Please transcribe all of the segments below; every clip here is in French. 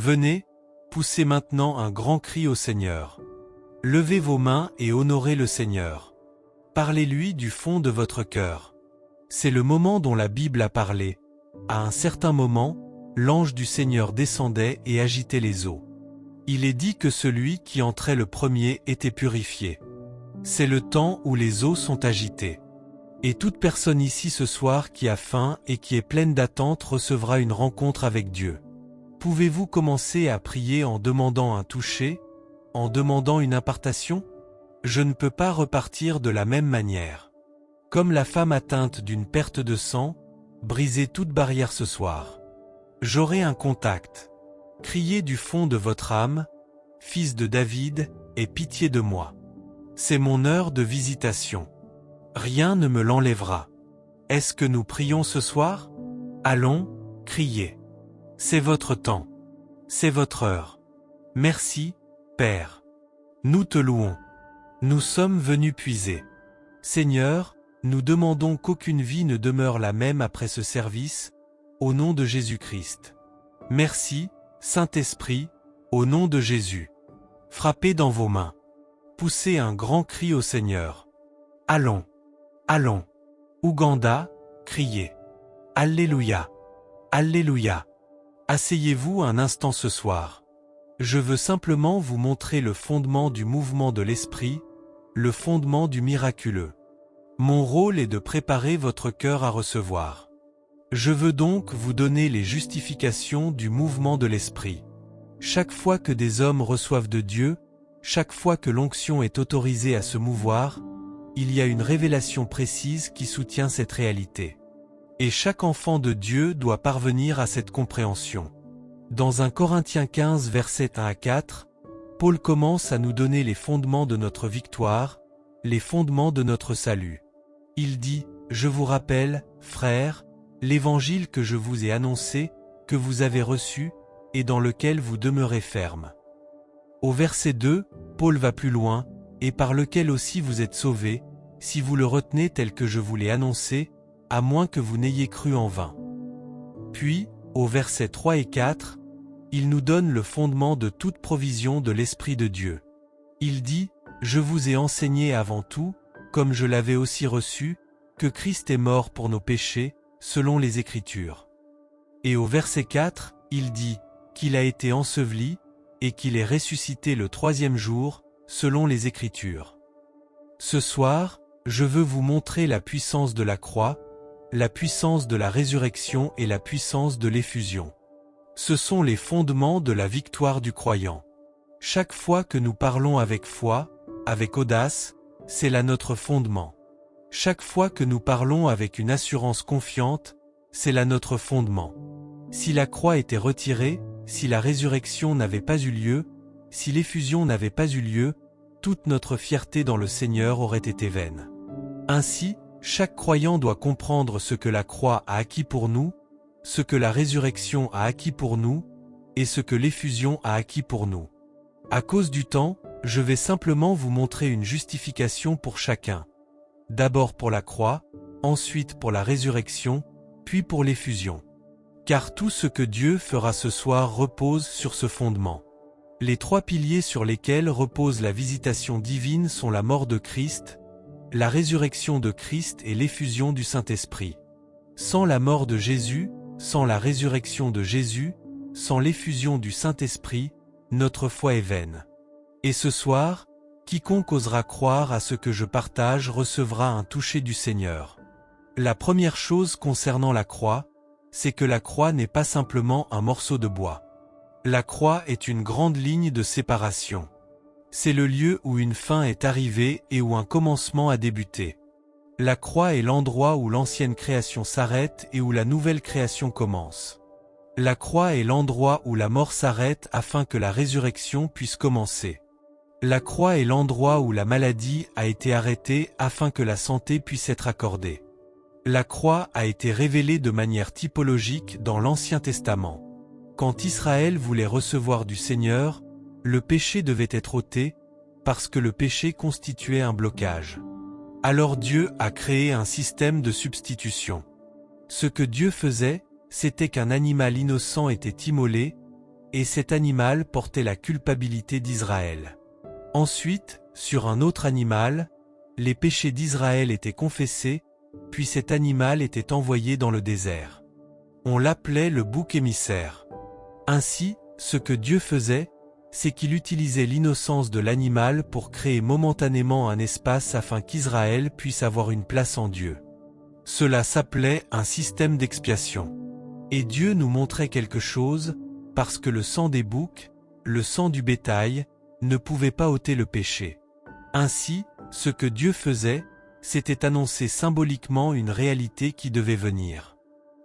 Venez, poussez maintenant un grand cri au Seigneur. Levez vos mains et honorez le Seigneur. Parlez-lui du fond de votre cœur. C'est le moment dont la Bible a parlé. À un certain moment, l'ange du Seigneur descendait et agitait les eaux. Il est dit que celui qui entrait le premier était purifié. C'est le temps où les eaux sont agitées. Et toute personne ici ce soir qui a faim et qui est pleine d'attente recevra une rencontre avec Dieu. Pouvez-vous commencer à prier en demandant un toucher, en demandant une impartation? Je ne peux pas repartir de la même manière. Comme la femme atteinte d'une perte de sang, brisez toute barrière ce soir. J'aurai un contact. Criez du fond de votre âme, Fils de David, aie pitié de moi. C'est mon heure de visitation. Rien ne me l'enlèvera. Est-ce que nous prions ce soir? Allons, criez. C'est votre temps. C'est votre heure. Merci, Père. Nous te louons. Nous sommes venus puiser. Seigneur, nous demandons qu'aucune vie ne demeure la même après ce service, au nom de Jésus-Christ. Merci, Saint-Esprit, au nom de Jésus. Frappez dans vos mains. Poussez un grand cri au Seigneur. Allons. Allons. Ouganda, criez. Alléluia. Alléluia. Asseyez-vous un instant ce soir. Je veux simplement vous montrer le fondement du mouvement de l'Esprit, le fondement du miraculeux. Mon rôle est de préparer votre cœur à recevoir. Je veux donc vous donner les justifications du mouvement de l'Esprit. Chaque fois que des hommes reçoivent de Dieu, chaque fois que l'onction est autorisée à se mouvoir, il y a une révélation précise qui soutient cette réalité. Et chaque enfant de Dieu doit parvenir à cette compréhension. Dans 1 Corinthiens 15 versets 1 à 4, Paul commence à nous donner les fondements de notre victoire, les fondements de notre salut. Il dit, « Je vous rappelle, frères, l'évangile que je vous ai annoncé, que vous avez reçu, et dans lequel vous demeurez ferme. » Au verset 2, Paul va plus loin, « Et par lequel aussi vous êtes sauvés, si vous le retenez tel que je vous l'ai annoncé, à moins que vous n'ayez cru en vain. » Puis, au verset 3 et 4, il nous donne le fondement de toute provision de l'Esprit de Dieu. Il dit, « Je vous ai enseigné avant tout, comme je l'avais aussi reçu, que Christ est mort pour nos péchés, selon les Écritures. » Et au verset 4, il dit, qu'il a été enseveli, et qu'il est ressuscité le troisième jour, selon les Écritures. Ce soir, je veux vous montrer la puissance de la croix, la puissance de la résurrection et la puissance de l'effusion. Ce sont les fondements de la victoire du croyant. Chaque fois que nous parlons avec foi, avec audace, c'est là notre fondement. Chaque fois que nous parlons avec une assurance confiante, c'est là notre fondement. Si la croix était retirée, si la résurrection n'avait pas eu lieu, si l'effusion n'avait pas eu lieu, toute notre fierté dans le Seigneur aurait été vaine. Ainsi, chaque croyant doit comprendre ce que la croix a acquis pour nous, ce que la résurrection a acquis pour nous, et ce que l'effusion a acquis pour nous. À cause du temps, je vais simplement vous montrer une justification pour chacun. D'abord pour la croix, ensuite pour la résurrection, puis pour l'effusion. Car tout ce que Dieu fera ce soir repose sur ce fondement. Les trois piliers sur lesquels repose la visitation divine sont la mort de Christ, la résurrection de Christ et l'effusion du Saint-Esprit. Sans la mort de Jésus, sans la résurrection de Jésus, sans l'effusion du Saint-Esprit, notre foi est vaine. Et ce soir, quiconque osera croire à ce que je partage recevra un toucher du Seigneur. La première chose concernant la croix, c'est que la croix n'est pas simplement un morceau de bois. La croix est une grande ligne de séparation. C'est le lieu où une fin est arrivée et où un commencement a débuté. La croix est l'endroit où l'ancienne création s'arrête et où la nouvelle création commence. La croix est l'endroit où la mort s'arrête afin que la résurrection puisse commencer. La croix est l'endroit où la maladie a été arrêtée afin que la santé puisse être accordée. La croix a été révélée de manière typologique dans l'Ancien Testament. Quand Israël voulait recevoir du Seigneur, le péché devait être ôté, parce que le péché constituait un blocage. Alors Dieu a créé un système de substitution. Ce que Dieu faisait, c'était qu'un animal innocent était immolé, et cet animal portait la culpabilité d'Israël. Ensuite, sur un autre animal, les péchés d'Israël étaient confessés, puis cet animal était envoyé dans le désert. On l'appelait le bouc émissaire. Ainsi, ce que Dieu faisait, c'est qu'il utilisait l'innocence de l'animal pour créer momentanément un espace afin qu'Israël puisse avoir une place en Dieu. Cela s'appelait un système d'expiation. Et Dieu nous montrait quelque chose, parce que le sang des boucs, le sang du bétail, ne pouvait pas ôter le péché. Ainsi, ce que Dieu faisait, c'était annoncer symboliquement une réalité qui devait venir.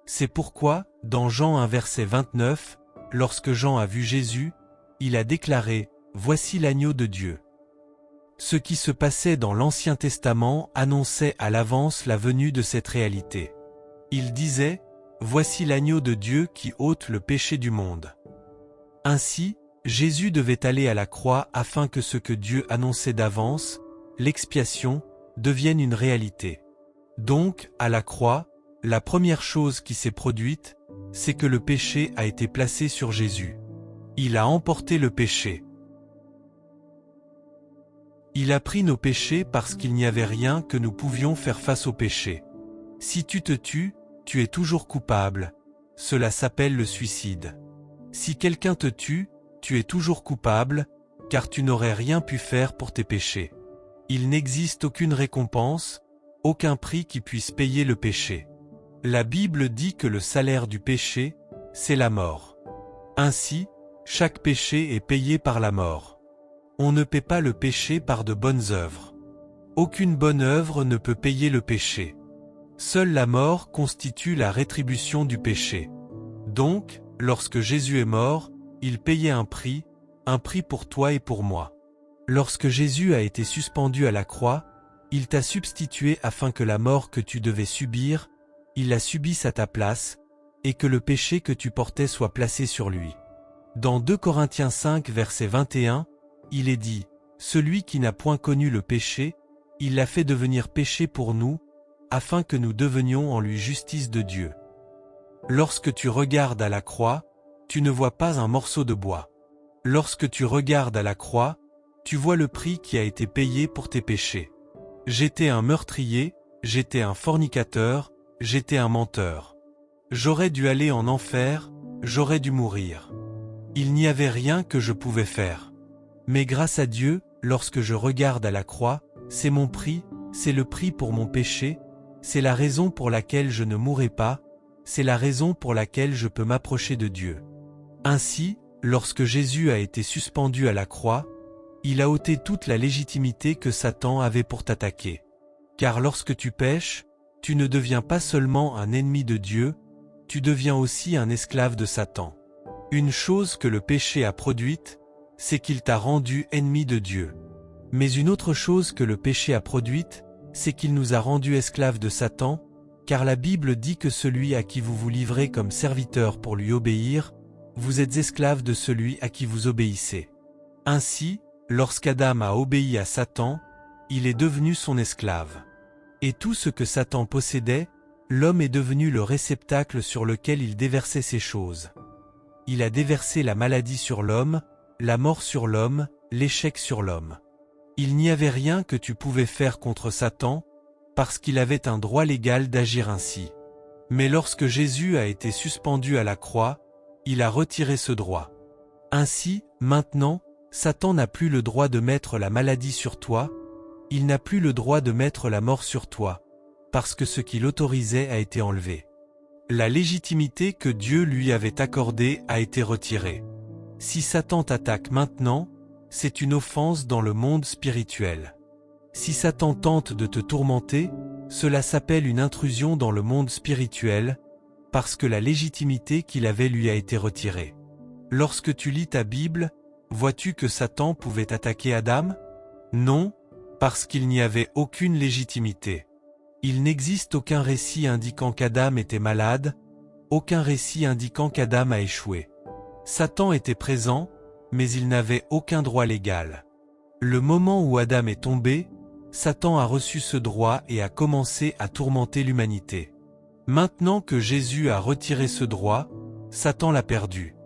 C'est pourquoi, dans Jean 1 verset 29, lorsque Jean a vu Jésus, il a déclaré « Voici l'agneau de Dieu ». Ce qui se passait dans l'Ancien Testament annonçait à l'avance la venue de cette réalité. Il disait « Voici l'agneau de Dieu qui ôte le péché du monde ». Ainsi, Jésus devait aller à la croix afin que ce que Dieu annonçait d'avance, l'expiation, devienne une réalité. Donc, à la croix, la première chose qui s'est produite, c'est que le péché a été placé sur Jésus. Il a emporté le péché. Il a pris nos péchés parce qu'il n'y avait rien que nous pouvions faire face au péché. Si tu te tues, tu es toujours coupable. Cela s'appelle le suicide. Si quelqu'un te tue, tu es toujours coupable, car tu n'aurais rien pu faire pour tes péchés. Il n'existe aucune récompense, aucun prix qui puisse payer le péché. La Bible dit que le salaire du péché, c'est la mort. Ainsi, chaque péché est payé par la mort. On ne paie pas le péché par de bonnes œuvres. Aucune bonne œuvre ne peut payer le péché. Seule la mort constitue la rétribution du péché. Donc, lorsque Jésus est mort, il payait un prix pour toi et pour moi. Lorsque Jésus a été suspendu à la croix, il t'a substitué afin que la mort que tu devais subir, il la subisse à ta place, et que le péché que tu portais soit placé sur lui. Dans 2 Corinthiens 5 verset 21, il est dit « Celui qui n'a point connu le péché, il l'a fait devenir péché pour nous, afin que nous devenions en lui justice de Dieu. » Lorsque tu regardes à la croix, tu ne vois pas un morceau de bois. Lorsque tu regardes à la croix, tu vois le prix qui a été payé pour tes péchés. J'étais un meurtrier, j'étais un fornicateur, j'étais un menteur. J'aurais dû aller en enfer, j'aurais dû mourir. Il n'y avait rien que je pouvais faire. Mais grâce à Dieu, lorsque je regarde à la croix, c'est mon prix, c'est le prix pour mon péché, c'est la raison pour laquelle je ne mourrai pas, c'est la raison pour laquelle je peux m'approcher de Dieu. Ainsi, lorsque Jésus a été suspendu à la croix, il a ôté toute la légitimité que Satan avait pour t'attaquer. Car lorsque tu pèches, tu ne deviens pas seulement un ennemi de Dieu, tu deviens aussi un esclave de Satan. Une chose que le péché a produite, c'est qu'il t'a rendu ennemi de Dieu. Mais une autre chose que le péché a produite, c'est qu'il nous a rendus esclaves de Satan, car la Bible dit que celui à qui vous vous livrez comme serviteur pour lui obéir, vous êtes esclave de celui à qui vous obéissez. Ainsi, lorsqu'Adam a obéi à Satan, il est devenu son esclave. Et tout ce que Satan possédait, l'homme est devenu le réceptacle sur lequel il déversait ces choses. Il a déversé la maladie sur l'homme, la mort sur l'homme, l'échec sur l'homme. Il n'y avait rien que tu pouvais faire contre Satan, parce qu'il avait un droit légal d'agir ainsi. Mais lorsque Jésus a été suspendu à la croix, il a retiré ce droit. Ainsi, maintenant, Satan n'a plus le droit de mettre la maladie sur toi, il n'a plus le droit de mettre la mort sur toi, parce que ce qui l'autorisait a été enlevé. La légitimité que Dieu lui avait accordée a été retirée. Si Satan t'attaque maintenant, c'est une offense dans le monde spirituel. Si Satan tente de te tourmenter, cela s'appelle une intrusion dans le monde spirituel, parce que la légitimité qu'il avait lui a été retirée. Lorsque tu lis ta Bible, vois-tu que Satan pouvait attaquer Adam? Non, parce qu'il n'y avait aucune légitimité. Il n'existe aucun récit indiquant qu'Adam était malade, aucun récit indiquant qu'Adam a échoué. Satan était présent, mais il n'avait aucun droit légal. Le moment où Adam est tombé, Satan a reçu ce droit et a commencé à tourmenter l'humanité. Maintenant que Jésus a retiré ce droit, Satan l'a perdu.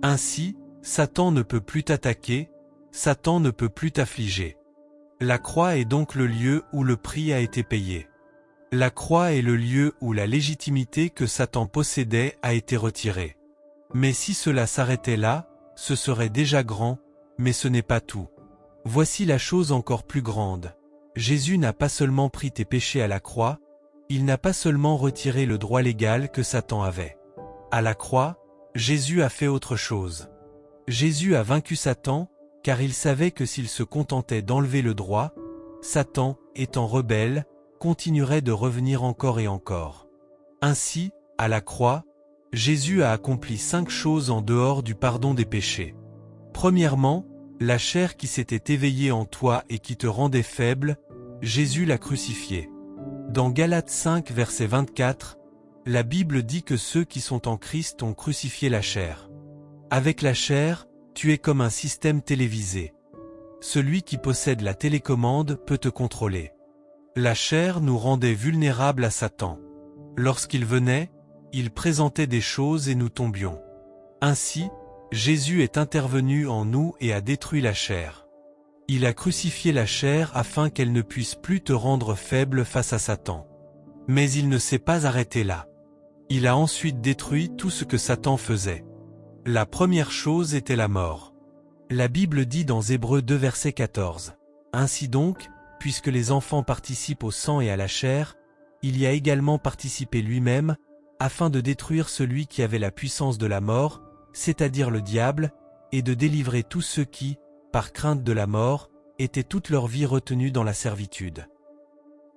Ainsi, Satan ne peut plus t'attaquer, Satan ne peut plus t'affliger. La croix est donc le lieu où le prix a été payé. La croix est le lieu où la légitimité que Satan possédait a été retirée. Mais si cela s'arrêtait là, ce serait déjà grand, mais ce n'est pas tout. Voici la chose encore plus grande. Jésus n'a pas seulement pris tes péchés à la croix, il n'a pas seulement retiré le droit légal que Satan avait. À la croix, Jésus a fait autre chose. Jésus a vaincu Satan, car il savait que s'il se contentait d'enlever le droit, Satan, étant rebelle, continuerait de revenir encore et encore. Ainsi, à la croix, Jésus a accompli 5 choses en dehors du pardon des péchés. Premièrement, la chair qui s'était éveillée en toi et qui te rendait faible, Jésus l'a crucifiée. Dans Galates 5 verset 24, la Bible dit que ceux qui sont en Christ ont crucifié la chair. Avec la chair, tu es comme un système télévisé. Celui qui possède la télécommande peut te contrôler. La chair nous rendait vulnérables à Satan. Lorsqu'il venait, il présentait des choses et nous tombions. Ainsi, Jésus est intervenu en nous et a détruit la chair. Il a crucifié la chair afin qu'elle ne puisse plus te rendre faible face à Satan. Mais il ne s'est pas arrêté là. Il a ensuite détruit tout ce que Satan faisait. La première chose était la mort. La Bible dit dans Hébreux 2 verset 14, « Ainsi donc, puisque les enfants participent au sang et à la chair, il y a également participé lui-même, afin de détruire celui qui avait la puissance de la mort, c'est-à-dire le diable, et de délivrer tous ceux qui, par crainte de la mort, étaient toute leur vie retenus dans la servitude. »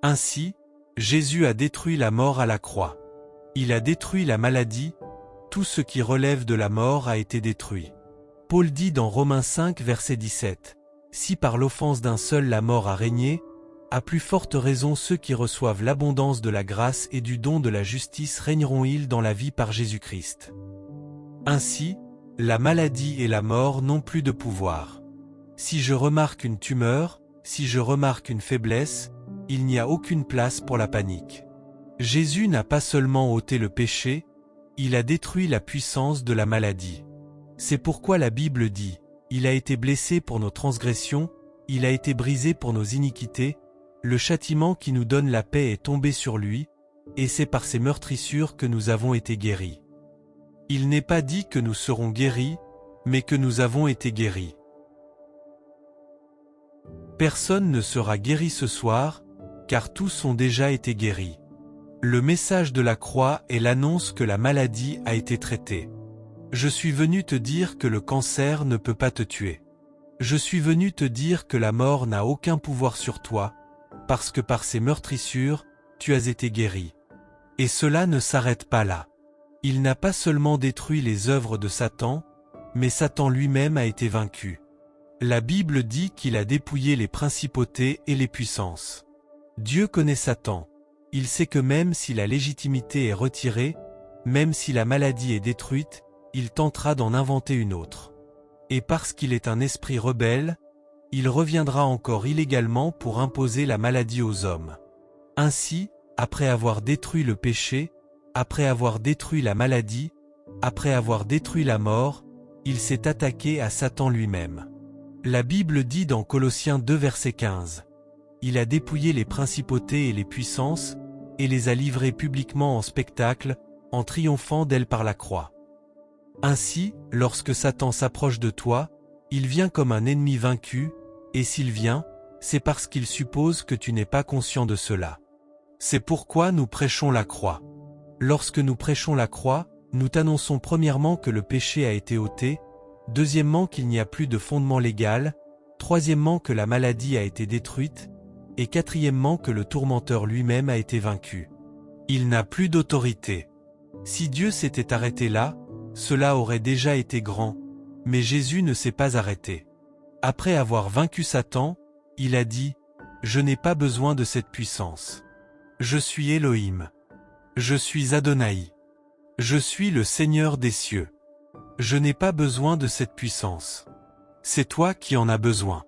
Ainsi, Jésus a détruit la mort à la croix. Il a détruit la maladie, tout ce qui relève de la mort a été détruit. Paul dit dans Romains 5 verset 17, « Si par l'offense d'un seul la mort a régné, à plus forte raison ceux qui reçoivent l'abondance de la grâce et du don de la justice régneront-ils dans la vie par Jésus-Christ. » Ainsi, la maladie et la mort n'ont plus de pouvoir. Si je remarque une tumeur, si je remarque une faiblesse, il n'y a aucune place pour la panique. Jésus n'a pas seulement ôté le péché, il a détruit la puissance de la maladie. C'est pourquoi la Bible dit, « Il a été blessé pour nos transgressions, il a été brisé pour nos iniquités, le châtiment qui nous donne la paix est tombé sur lui, et c'est par ses meurtrissures que nous avons été guéris. » Il n'est pas dit que nous serons guéris, mais que nous avons été guéris. Personne ne sera guéri ce soir, car tous ont déjà été guéris. Le message de la croix est l'annonce que la maladie a été traitée. Je suis venu te dire que le cancer ne peut pas te tuer. Je suis venu te dire que la mort n'a aucun pouvoir sur toi, parce que par ses meurtrissures, tu as été guéri. Et cela ne s'arrête pas là. Il n'a pas seulement détruit les œuvres de Satan, mais Satan lui-même a été vaincu. La Bible dit qu'il a dépouillé les principautés et les puissances. Dieu connaît Satan. Il sait que même si la légitimité est retirée, même si la maladie est détruite, il tentera d'en inventer une autre. Et parce qu'il est un esprit rebelle, il reviendra encore illégalement pour imposer la maladie aux hommes. Ainsi, après avoir détruit le péché, après avoir détruit la maladie, après avoir détruit la mort, il s'est attaqué à Satan lui-même. La Bible dit dans Colossiens 2 verset 15, « Il a dépouillé les principautés et les puissances, et les a livrées publiquement en spectacle, en triomphant d'elles par la croix. » Ainsi, lorsque Satan s'approche de toi, il vient comme un ennemi vaincu, et s'il vient, c'est parce qu'il suppose que tu n'es pas conscient de cela. C'est pourquoi nous prêchons la croix. Lorsque nous prêchons la croix, nous t'annonçons premièrement que le péché a été ôté, deuxièmement qu'il n'y a plus de fondement légal, troisièmement que la maladie a été détruite, et quatrièmement que le tourmenteur lui-même a été vaincu. Il n'a plus d'autorité. Si Dieu s'était arrêté là, cela aurait déjà été grand, mais Jésus ne s'est pas arrêté. Après avoir vaincu Satan, il a dit, « Je n'ai pas besoin de cette puissance. Je suis Elohim. Je suis Adonai. Je suis le Seigneur des cieux. Je n'ai pas besoin de cette puissance. C'est toi qui en as besoin. »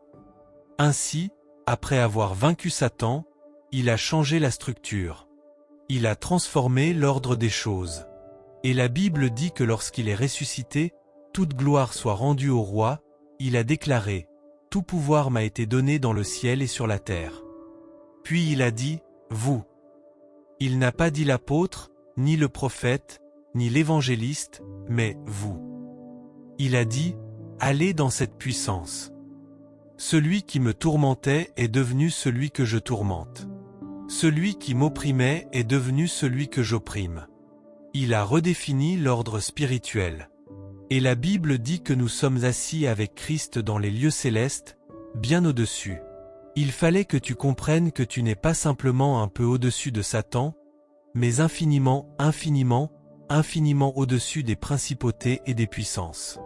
Ainsi, après avoir vaincu Satan, il a changé la structure. Il a transformé l'ordre des choses. Et la Bible dit que lorsqu'il est ressuscité, toute gloire soit rendue au roi, il a déclaré, tout pouvoir m'a été donné dans le ciel et sur la terre. Puis il a dit, vous. Il n'a pas dit l'apôtre, ni le prophète, ni l'évangéliste, mais vous. Il a dit, allez dans cette puissance. Celui qui me tourmentait est devenu celui que je tourmente. Celui qui m'opprimait est devenu celui que j'opprime. Il a redéfini l'ordre spirituel. Et la Bible dit que nous sommes assis avec Christ dans les lieux célestes, bien au-dessus. Il fallait que tu comprennes que tu n'es pas simplement un peu au-dessus de Satan, mais infiniment, infiniment, infiniment au-dessus des principautés et des puissances.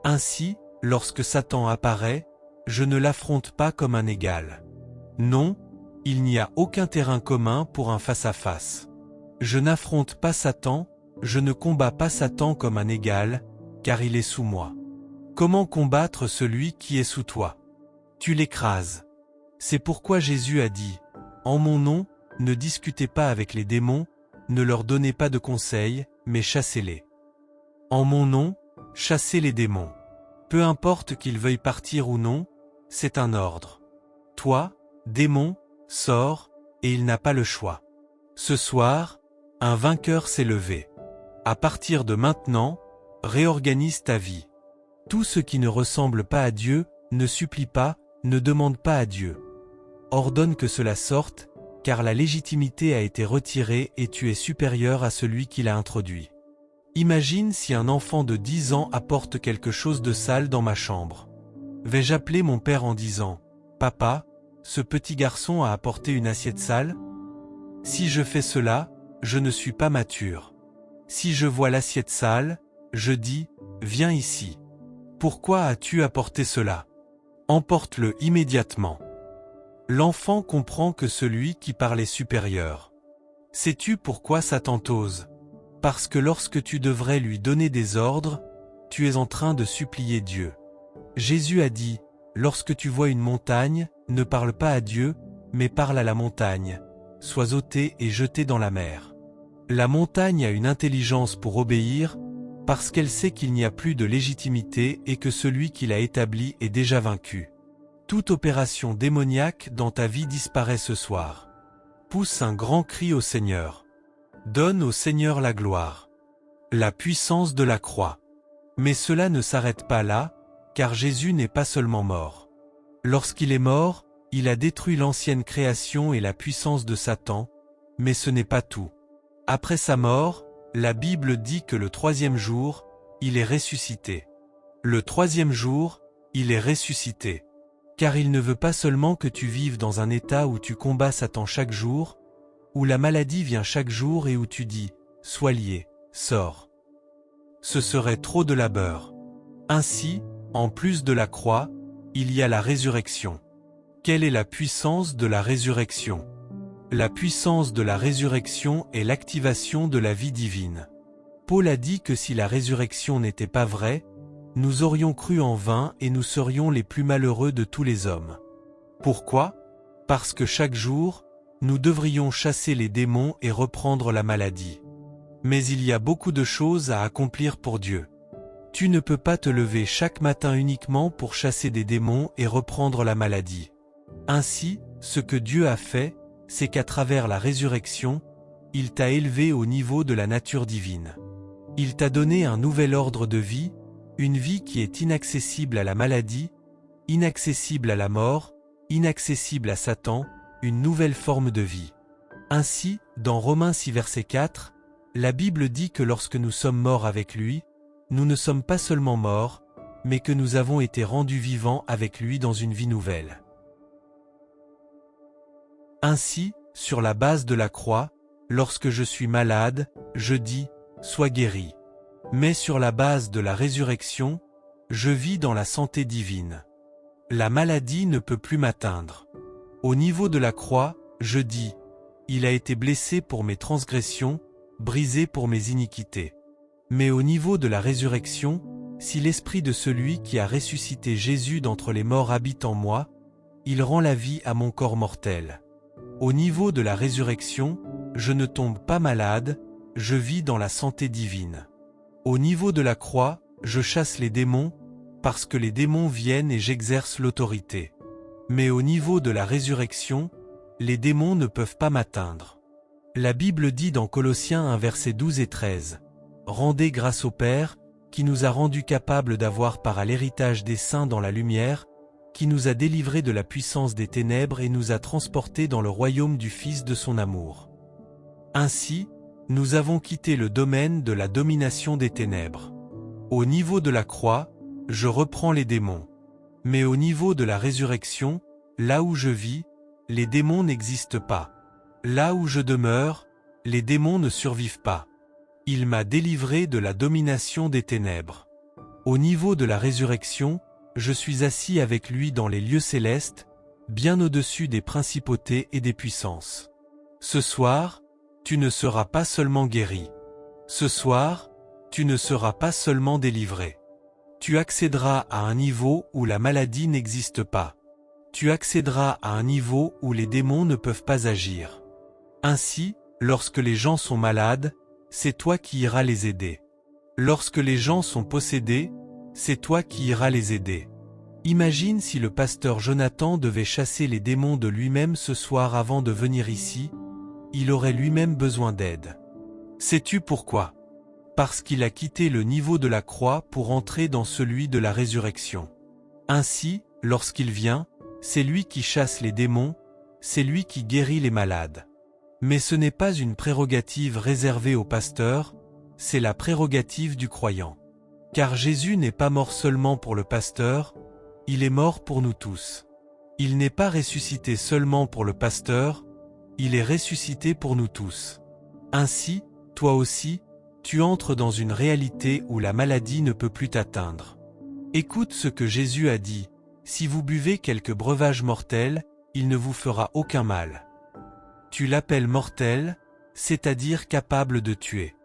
Ainsi, lorsque Satan apparaît, je ne l'affronte pas comme un égal. Non, il n'y a aucun terrain commun pour un face-à-face. Je n'affronte pas Satan, je ne combats pas Satan comme un égal, car il est sous moi. Comment combattre celui qui est sous toi? Tu l'écrases. C'est pourquoi Jésus a dit, « En mon nom, ne discutez pas avec les démons, ne leur donnez pas de conseils, mais chassez-les. En mon nom, chassez les démons. Peu importe qu'ils veuillent partir ou non, c'est un ordre. Toi, démon, sors, et il n'a pas le choix. Ce soir, un vainqueur s'est levé. À partir de maintenant, réorganise ta vie. Tout ce qui ne ressemble pas à Dieu, ne supplie pas, ne demande pas à Dieu. Ordonne que cela sorte, car la légitimité a été retirée et tu es supérieur à celui qui l'a introduit. Imagine si un enfant de 10 ans apporte quelque chose de sale dans ma chambre. Vais-je appeler mon père en disant, « Papa, ce petit garçon a apporté une assiette sale ?» Si je fais cela, je ne suis pas mature. Si je vois l'assiette sale, je dis, « Viens ici. Pourquoi as-tu apporté cela ? Emporte-le immédiatement. » L'enfant comprend que celui qui parle est supérieur. Sais-tu pourquoi Satan t'ose ? Parce que lorsque tu devrais lui donner des ordres, tu es en train de supplier Dieu. Jésus a dit, « Lorsque tu vois une montagne, ne parle pas à Dieu, mais parle à la montagne. Sois ôté et jeté dans la mer. » La montagne a une intelligence pour obéir, parce qu'elle sait qu'il n'y a plus de légitimité et que celui qui l'a établi est déjà vaincu. Toute opération démoniaque dans ta vie disparaît ce soir. Pousse un grand cri au Seigneur. Donne au Seigneur la gloire. La puissance de la croix. Mais cela ne s'arrête pas là, car Jésus n'est pas seulement mort. Lorsqu'il est mort, il a détruit l'ancienne création et la puissance de Satan, mais ce n'est pas tout. Après sa mort, la Bible dit que le troisième jour, il est ressuscité. Le troisième jour, il est ressuscité. Car il ne veut pas seulement que tu vives dans un état où tu combats Satan chaque jour, où la maladie vient chaque jour et où tu dis « Sois lié, sors ». Ce serait trop de labeur. Ainsi, en plus de la croix, il y a la résurrection. Quelle est la puissance de la résurrection ? La puissance de la résurrection est l'activation de la vie divine. Paul a dit que si la résurrection n'était pas vraie, nous aurions cru en vain et nous serions les plus malheureux de tous les hommes. Pourquoi ? Parce que chaque jour, nous devrions chasser les démons et reprendre la maladie. Mais il y a beaucoup de choses à accomplir pour Dieu. Tu ne peux pas te lever chaque matin uniquement pour chasser des démons et reprendre la maladie. Ainsi, ce que Dieu a fait, c'est qu'à travers la résurrection, il t'a élevé au niveau de la nature divine. Il t'a donné un nouvel ordre de vie, une vie qui est inaccessible à la maladie, inaccessible à la mort, inaccessible à Satan, une nouvelle forme de vie. Ainsi, dans Romains 6 verset 4, la Bible dit que lorsque nous sommes morts avec lui, nous ne sommes pas seulement morts, mais que nous avons été rendus vivants avec lui dans une vie nouvelle. Ainsi, sur la base de la croix, lorsque je suis malade, je dis « Sois guéri ». Mais sur la base de la résurrection, je vis dans la santé divine. La maladie ne peut plus m'atteindre. Au niveau de la croix, je dis « Il a été blessé pour mes transgressions, brisé pour mes iniquités ». Mais au niveau de la résurrection, si l'esprit de celui qui a ressuscité Jésus d'entre les morts habite en moi, il rend la vie à mon corps mortel. Au niveau de la résurrection, je ne tombe pas malade, je vis dans la santé divine. Au niveau de la croix, je chasse les démons, parce que les démons viennent et j'exerce l'autorité. Mais au niveau de la résurrection, les démons ne peuvent pas m'atteindre. La Bible dit dans Colossiens 1 versets 12 et 13, « Rendez grâce au Père, qui nous a rendus capables d'avoir part à l'héritage des saints dans la lumière, qui nous a délivrés de la puissance des ténèbres et nous a transportés dans le royaume du Fils de son amour. Ainsi, nous avons quitté le domaine de la domination des ténèbres. Au niveau de la croix, je reprends les démons. Mais au niveau de la résurrection, là où je vis, les démons n'existent pas. Là où je demeure, les démons ne survivent pas. Il m'a délivré de la domination des ténèbres. Au niveau de la résurrection, je suis assis avec lui dans les lieux célestes, bien au-dessus des principautés et des puissances. Ce soir, tu ne seras pas seulement guéri. Ce soir, tu ne seras pas seulement délivré. Tu accéderas à un niveau où la maladie n'existe pas. Tu accéderas à un niveau où les démons ne peuvent pas agir. Ainsi, lorsque les gens sont malades, c'est toi qui iras les aider. Lorsque les gens sont possédés, c'est toi qui iras les aider. Imagine si le pasteur Jonathan devait chasser les démons de lui-même ce soir avant de venir ici, il aurait lui-même besoin d'aide. Sais-tu pourquoi? Parce qu'il a quitté le niveau de la croix pour entrer dans celui de la résurrection. Ainsi, lorsqu'il vient, c'est lui qui chasse les démons, c'est lui qui guérit les malades. Mais ce n'est pas une prérogative réservée au pasteur, c'est la prérogative du croyant. Car Jésus n'est pas mort seulement pour le pasteur, il est mort pour nous tous. Il n'est pas ressuscité seulement pour le pasteur, il est ressuscité pour nous tous. Ainsi, toi aussi, tu entres dans une réalité où la maladie ne peut plus t'atteindre. Écoute ce que Jésus a dit, « Si vous buvez quelque breuvage mortel, il ne vous fera aucun mal. » Tu l'appelles mortel, c'est-à-dire capable de tuer.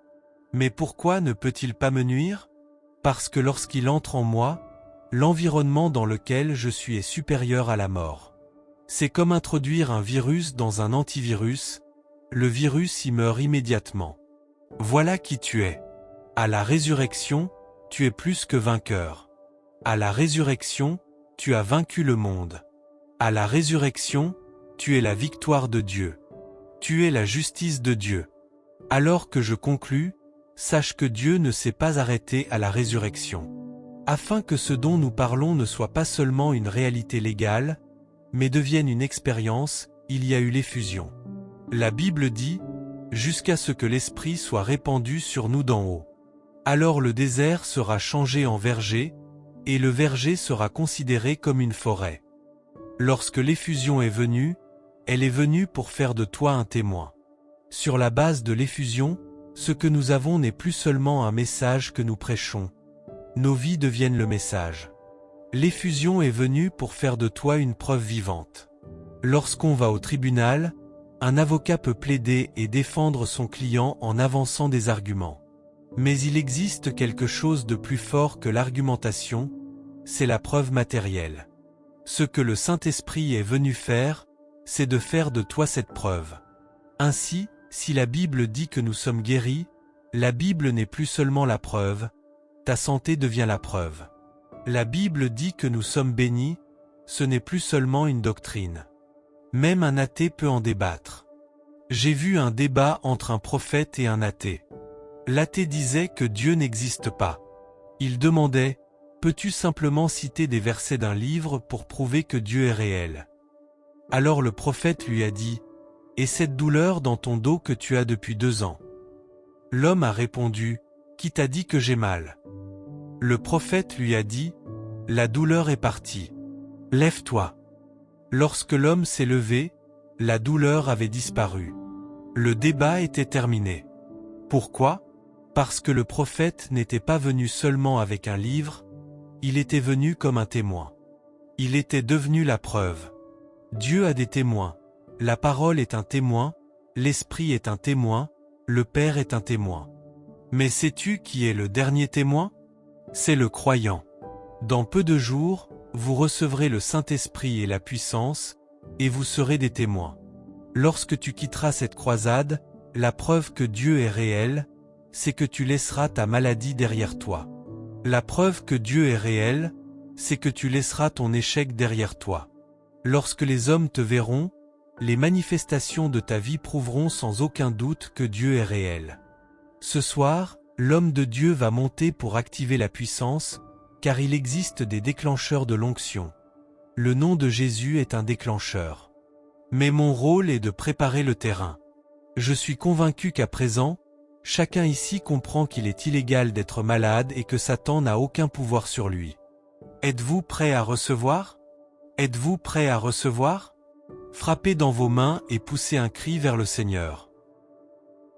Mais pourquoi ne peut-il pas me nuire? Parce que lorsqu'il entre en moi, l'environnement dans lequel je suis est supérieur à la mort. C'est comme introduire un virus dans un antivirus, le virus y meurt immédiatement. Voilà qui tu es. À la résurrection, tu es plus que vainqueur. À la résurrection, tu as vaincu le monde. À la résurrection, tu es la victoire de Dieu. Tu es la justice de Dieu. Alors que je conclus, sache que Dieu ne s'est pas arrêté à la résurrection. Afin que ce dont nous parlons ne soit pas seulement une réalité légale, mais devienne une expérience, il y a eu l'effusion. La Bible dit, jusqu'à ce que l'Esprit soit répandu sur nous d'en haut. Alors le désert sera changé en verger, et le verger sera considéré comme une forêt. Lorsque l'effusion est venue, elle est venue pour faire de toi un témoin. Sur la base de l'effusion, ce que nous avons n'est plus seulement un message que nous prêchons. Nos vies deviennent le message. L'effusion est venue pour faire de toi une preuve vivante. Lorsqu'on va au tribunal, un avocat peut plaider et défendre son client en avançant des arguments. Mais il existe quelque chose de plus fort que l'argumentation, c'est la preuve matérielle. Ce que le Saint-Esprit est venu faire, c'est de faire de toi cette preuve. Ainsi, si la Bible dit que nous sommes guéris, la Bible n'est plus seulement la preuve, ta santé devient la preuve. La Bible dit que nous sommes bénis, ce n'est plus seulement une doctrine. Même un athée peut en débattre. J'ai vu un débat entre un prophète et un athée. L'athée disait que Dieu n'existe pas. Il demandait, peux-tu simplement citer des versets d'un livre pour prouver que Dieu est réel? Alors le prophète lui a dit, et cette douleur dans ton dos que tu as depuis 2 ans? L'homme a répondu, qui t'a dit que j'ai mal? Le prophète lui a dit, la douleur est partie. Lève-toi. Lorsque l'homme s'est levé, la douleur avait disparu. Le débat était terminé. Pourquoi? Parce que le prophète n'était pas venu seulement avec un livre, il était venu comme un témoin. Il était devenu la preuve. Dieu a des témoins. La parole est un témoin, l'Esprit est un témoin, le Père est un témoin. Mais sais-tu qui est le dernier témoin? C'est le croyant. Dans peu de jours, vous recevrez le Saint-Esprit et la puissance, et vous serez des témoins. Lorsque tu quitteras cette croisade, la preuve que Dieu est réel, c'est que tu laisseras ta maladie derrière toi. La preuve que Dieu est réel, c'est que tu laisseras ton échec derrière toi. Lorsque les hommes te verront, les manifestations de ta vie prouveront sans aucun doute que Dieu est réel. Ce soir, l'homme de Dieu va monter pour activer la puissance, car il existe des déclencheurs de l'onction. Le nom de Jésus est un déclencheur. Mais mon rôle est de préparer le terrain. Je suis convaincu qu'à présent, chacun ici comprend qu'il est illégal d'être malade et que Satan n'a aucun pouvoir sur lui. Êtes-vous prêt à recevoir? Êtes-vous prêt à recevoir? Frappez dans vos mains et poussez un cri vers le Seigneur.